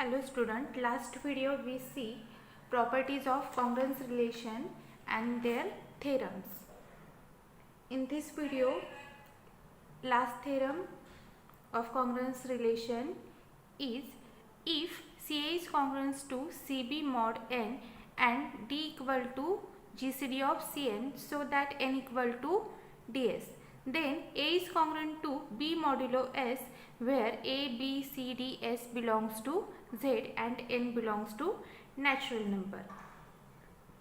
Hello student, last video we see properties of congruence relation and their theorems. In this video, last theorem of congruence relation is if CA is congruent to CB mod n and D equal to GCD of Cn so that n equal to ds. Then A is congruent to B modulo S where A, B, C, D, S belongs to Z and n belongs to natural number.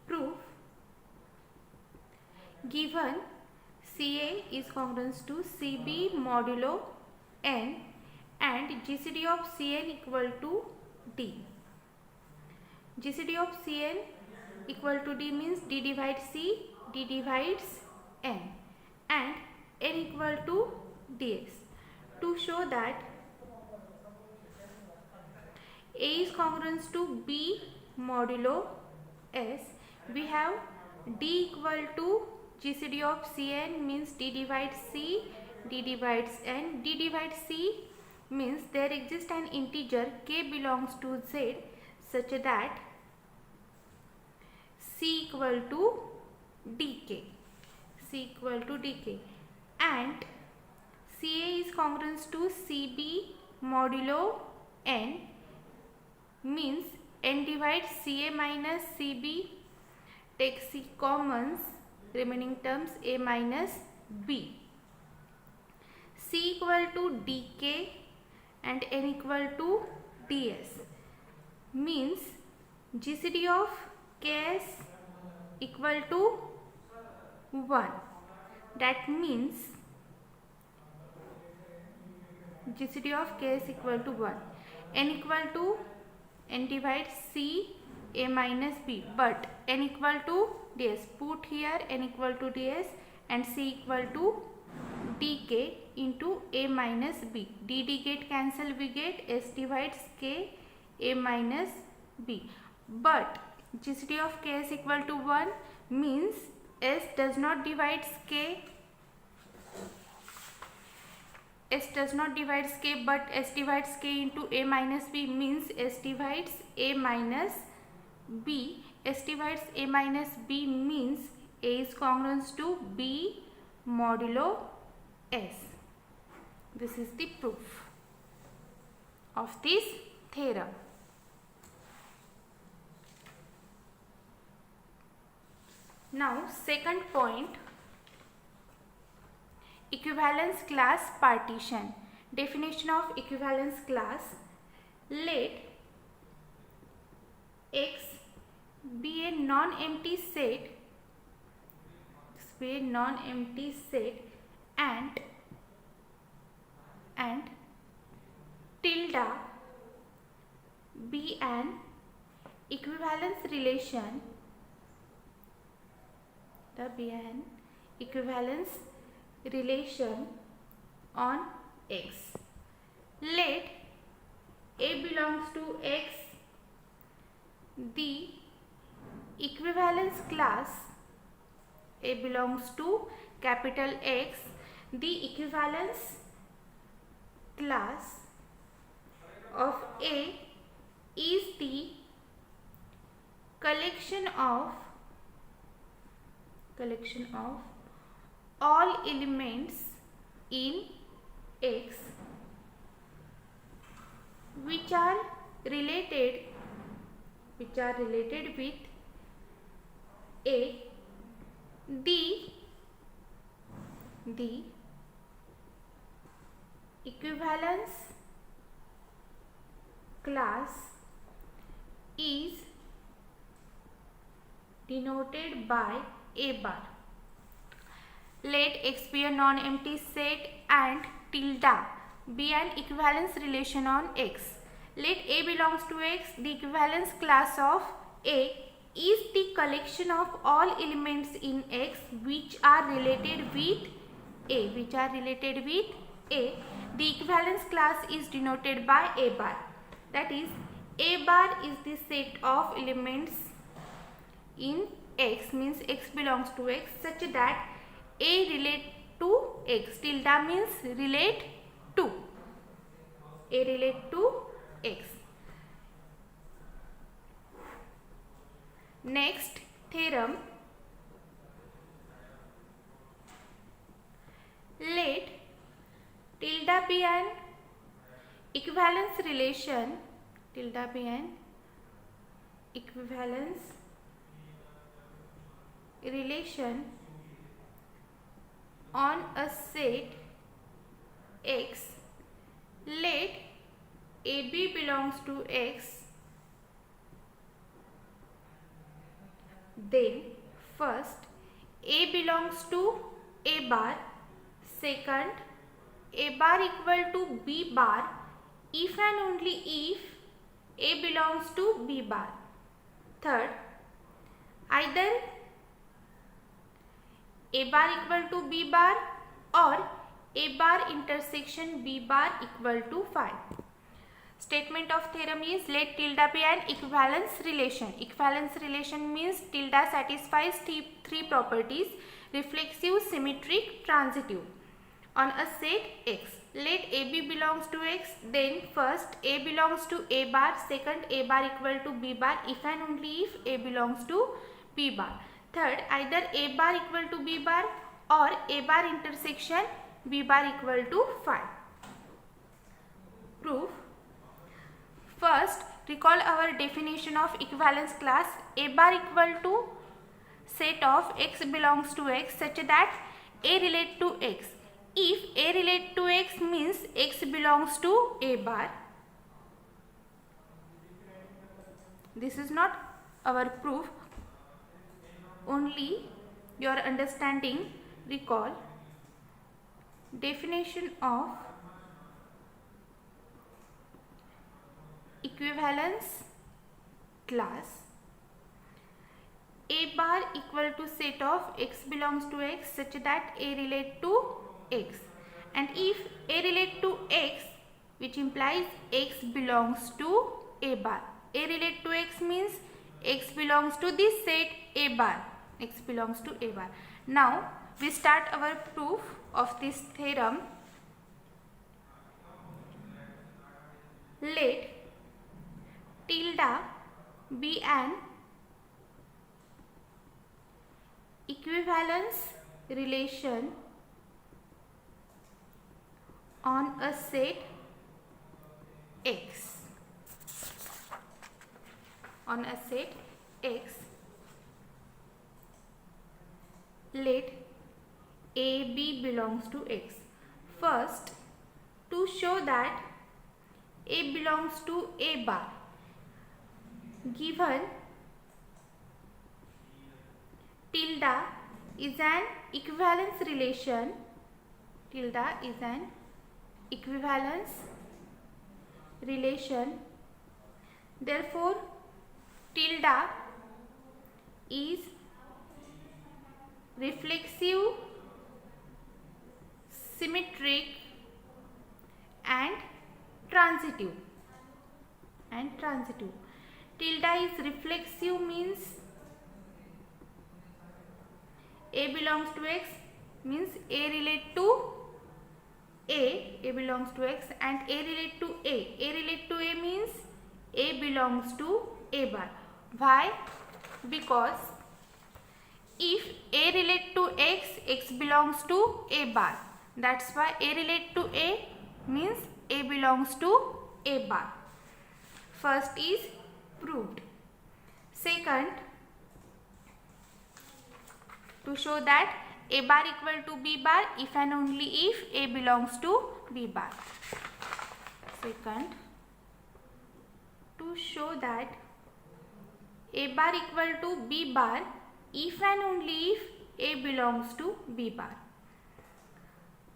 Proof: given CA is congruent to CB modulo n and GCD of Cn equal to D. GCD of Cn equal to D means D divides C, D divides n, and n equal to ds. To show that A is congruent to B modulo S, we have D equal to GCD of Cn means D divides C, D divides n. D divides C means there exists an integer k belongs to Z such that C equal to dk. C equal to dk. And CA is congruent to CB modulo n means n divides CA minus CB, take C commons, remaining terms A minus B. C equal to dk and n equal to ds means GCD of Ks equal to 1. That means GCD of Ks equal to 1. N equal to n divides C A minus B, but n equal to ds. Put here n equal to ds and C equal to dk into A minus B. D get cancel, we get S divides K A minus B. But GCD of K is equal to 1 means S does not divide K. S does not divide K, but S divides K into A minus B means S divides A minus B. S divides A minus B means A is congruent to B modulo S. This is the proof of this theorem. Now, second point, equivalence class partition. Definition of equivalence class: let X be a non-empty set, and tilde be an equivalence relation. On X. Let A belongs to X. The equivalence class A belongs to capital X. The equivalence class of A is the collection of all elements in X which are related with A. The equivalence class is denoted by A bar. Let X be a non-empty set and tilde be an equivalence relation on X. Let A belongs to X. The equivalence class of A is the collection of all elements in X which are related with A. The equivalence class is denoted by A bar. That is, A bar is the set of elements in X, means X belongs to X, such that A relate to X. Tilde means relate to. A relate to X. Next theorem, let tilde be an equivalence relation, tilde be an equivalence relation on a set X. Let AB belongs to X, then first A belongs to A bar, second A bar equal to B bar if and only if A belongs to B bar, third either A bar equal to B bar or A bar intersection B bar equal to phi. Statement of theorem is let tilde be an equivalence relation. Equivalence relation means tilde satisfies three properties: reflexive, symmetric, transitive on a set X. Let AB belongs to X, then first A belongs to A bar, second A bar equal to B bar if and only if A belongs to B bar, third either A bar equal to B bar or A bar intersection B bar equal to phi. Proof. First, recall our definition of equivalence class. A bar equal to set of X belongs to X such that A relate to X. If A relate to X means X belongs to A bar. This is not our proof, only your understanding. Recall definition of equivalence class. A bar equal to set of X belongs to X such that A relate to X, and if A relate to X, which implies X belongs to A bar. A relate to X means X belongs to this set A bar. X belongs to A bar. Now we start our proof of this theorem. Let tilde be an equivalence relation on a set X. On a set X, let AB belongs to X. First, to show that A belongs to A bar, given tilde is an equivalence relation, tilde is an equivalence relation, therefore tilde is reflexive, symmetric and transitive. Tilde is reflexive means A belongs to X means A relate to A belongs to X, and A relate to A. A relate to A means A belongs to A bar. Why? Because if A relate to X, X belongs to A bar. That's why A relate to A means A belongs to A bar. First is proved. Second, to show that A bar equal to B bar if and only if A belongs to B bar. Second, to show that A bar equal to B bar if and only if A belongs to B bar.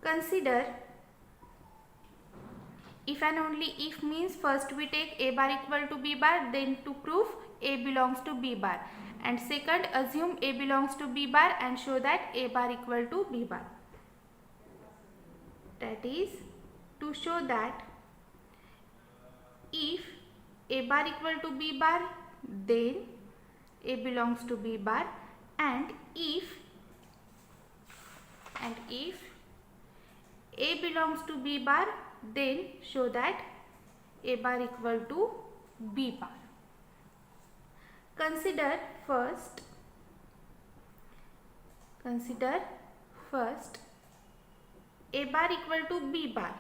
Consider if and only if means first we take A bar equal to B bar, then to prove A belongs to B bar, and second assume A belongs to B bar and show that A bar equal to B bar. That is to show that if A bar equal to B bar, then A belongs to B bar, and if A belongs to B bar, then show that A bar equal to B bar. consider first a bar equal to b bar.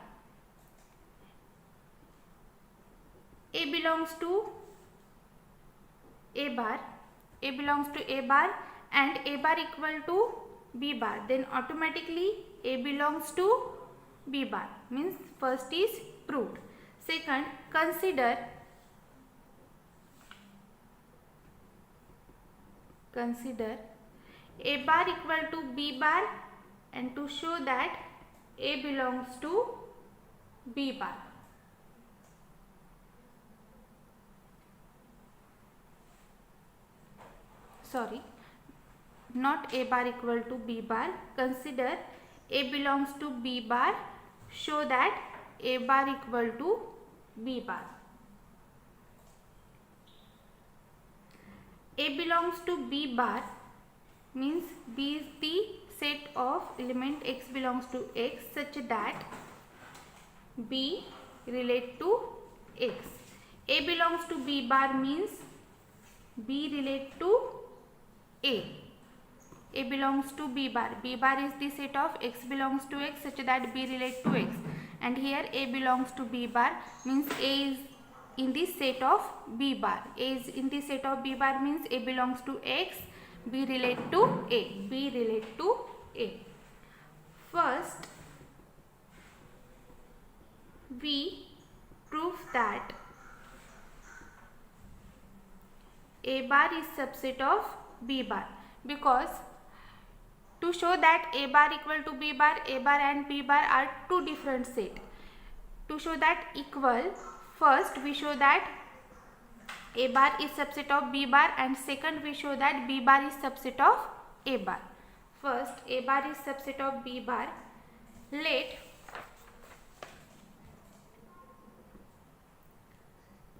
A belongs to a bar, and a bar equal to b bar, then automatically a belongs to b bar, means first is proved. Second, consider a bar equal to b bar, and to show that a belongs to b bar. Sorry, not a bar equal to b bar. Consider a belongs to b bar, show that a bar equal to b bar. A belongs to b bar means b is the set of element x belongs to x such that b relate to x. A belongs to b bar means b relate to a. A belongs to b bar. B bar is the set of x belongs to x such that b relate to x. And here a belongs to b bar means a is in the set of b bar. A is in the set of b bar means a belongs to x, b relate to a. B relate to a. First, we prove that a bar is subset of b bar, because to show that a bar equal to b bar and b bar are two different sets. To show that equal, first we show that a bar is subset of b bar, and second we show that b bar is subset of a bar. First, a bar is subset of b bar. Let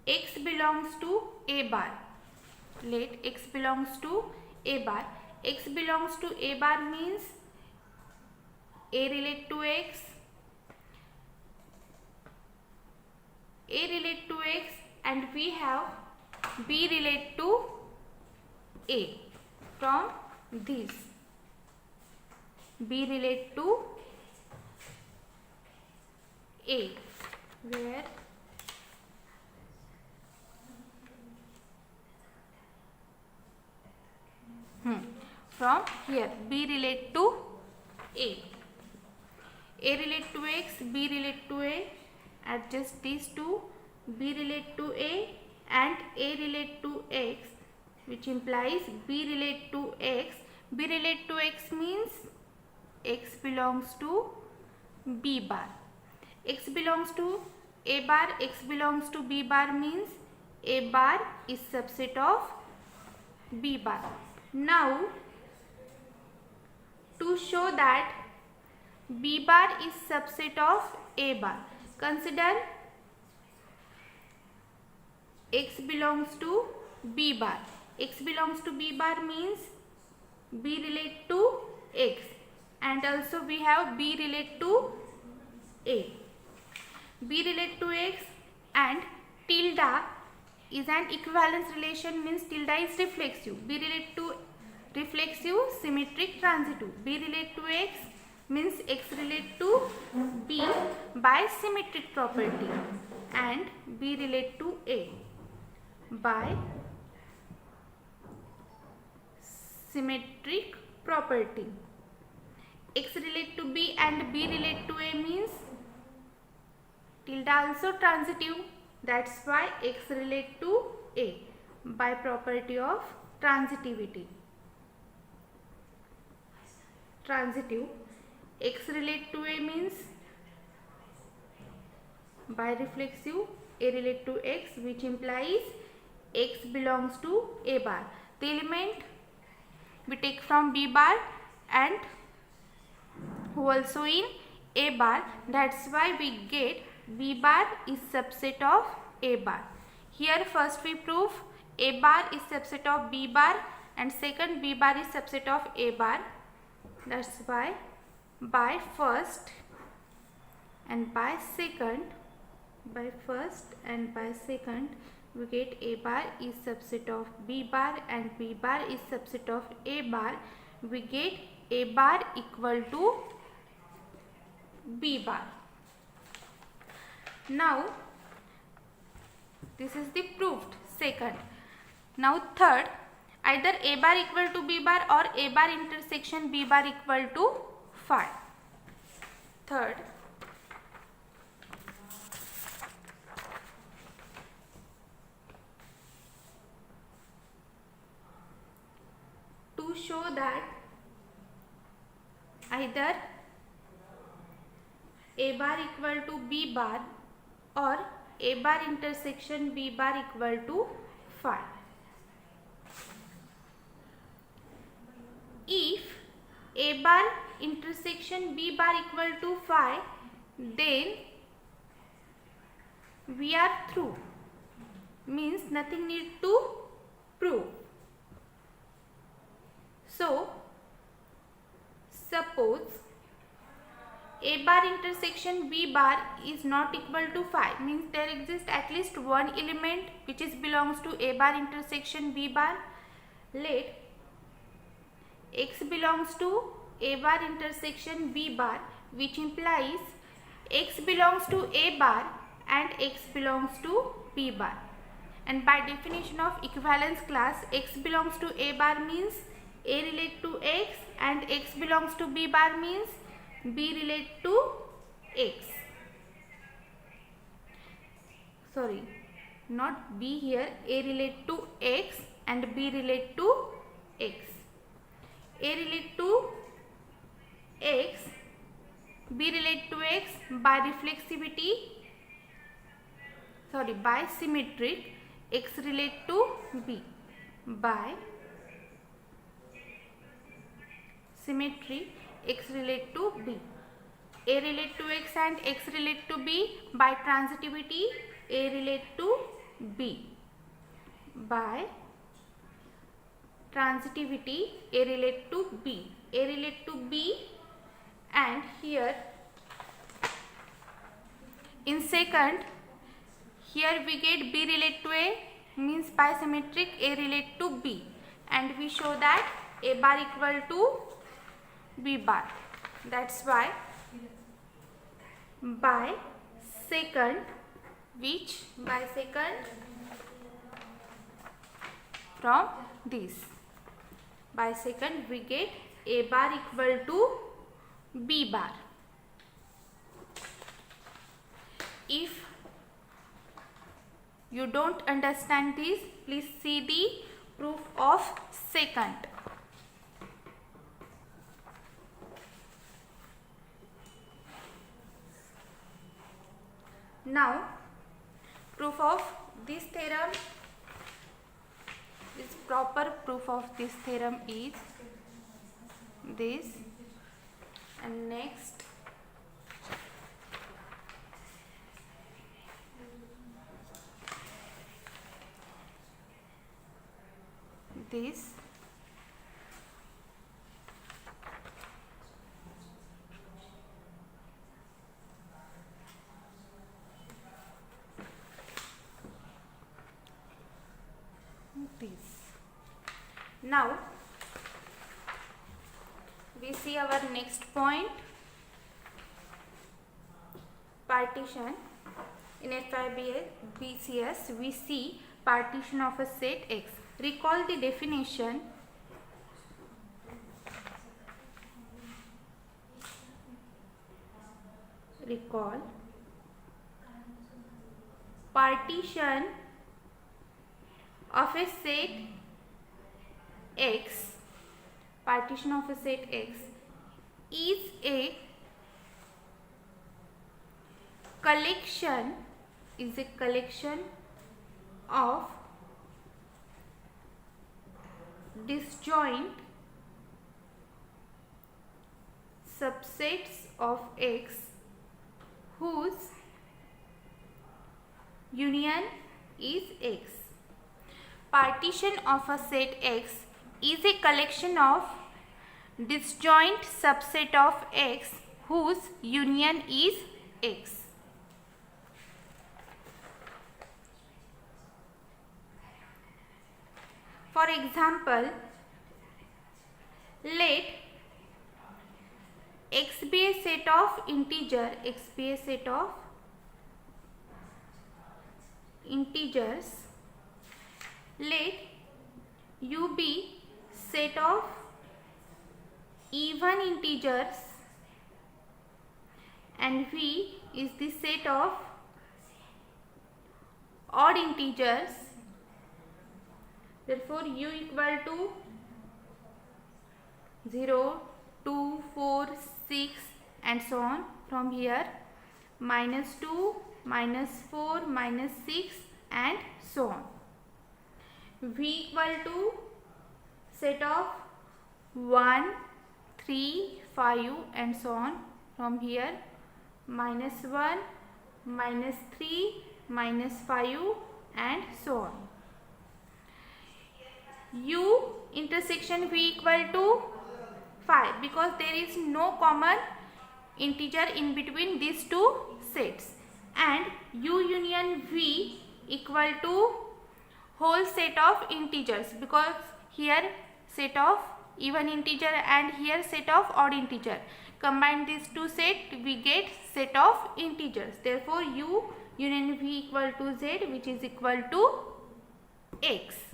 x belongs to a bar. Let x belongs to a bar. X belongs to a bar means a relate to x, and we have b relate to a. From this, b relate to a, where from here b relate to a. A relate to x, b relate to a. Adjust these two. B relate to a and a relate to x, which implies b relate to x. B relate to x means x belongs to b bar. X belongs to a bar, x belongs to b bar means a bar is subset of b bar. Now, to show that b bar is subset of a bar, consider x belongs to b bar. X belongs to b bar means b relate to x, and also we have b relate to a. B relate to x and tilde is an equivalence relation, means tilde is reflexive. B relate to reflexive, symmetric, transitive. B relate to x means x relate to b by symmetric property, and b relate to a by symmetric property. X relate to b and b relate to a means tilde also transitive. That's why x relate to a by property of transitivity. Transitive. X relate to a means by reflexive, a relate to x, which implies x belongs to a bar. The element we take from b bar and who also in a bar. That's why we get b bar is subset of a bar. Here first we prove a bar is subset of b bar, and second b bar is subset of a bar. That's why by first and by second we get A bar is subset of B bar and B bar is subset of A bar. We get A bar equal to B bar. Now this is the proved second. Now third, either A bar equal to B bar or A bar intersection B bar equal to phi. Third, to show that either A bar equal to B bar or A bar intersection B bar equal to phi. If A bar intersection B bar equal to phi, then we are through. Means nothing need to prove. So, suppose A bar intersection B bar is not equal to phi, means there exists at least one element which is belongs to A bar intersection B bar. Let X belongs to A bar intersection B bar, which implies X belongs to A bar and X belongs to B bar. And by definition of equivalence class, X belongs to A bar means A relate to X, and X belongs to B bar means B relate to X. Sorry, not B here. A relate to X and B relate to X. A relate to X, B relate to X by reflexivity, sorry, by symmetric. X relate to B by symmetry. X relate to B. A relate to X and X relate to B by transitivity. A relate to B by transitivity. A relate to B. A relate to B, and here in second, here we get B relate to A, means by symmetric A relate to B, and we show that A bar equal to B bar. That's why by second, which by second from this, by second we get A bar equal to B bar. If you don't understand this, please see the proof of second. Now, proof of this theorem, this proper proof of this theorem is this, and next this, this. Now we see our next point, partition. In FIBCS we see partition of a set X. Recall the definition. Recall partition of a set X. Partition of a set X is a collection, of disjoint subsets of X whose union is X. Partition of a set X is a collection of disjoint subset of X whose union is X. For example, let x be a set of integer, x be a set of integers, let u be set of even integers, and v is the set of odd integers. Therefore u equal to 0, 2, 4, 6 and so on. From here -2, -4, -6 and so on. V equal to set of 1, 3, 5 and so on. From here -1, -3, -5 and so on. U intersection v equal to 5 because there is no common integer in between these two sets, and u union v equal to whole set of integers because here set of even integer and here set of odd integer. Combine these two sets, we get set of integers. Therefore u union v equal to z, which is equal to x.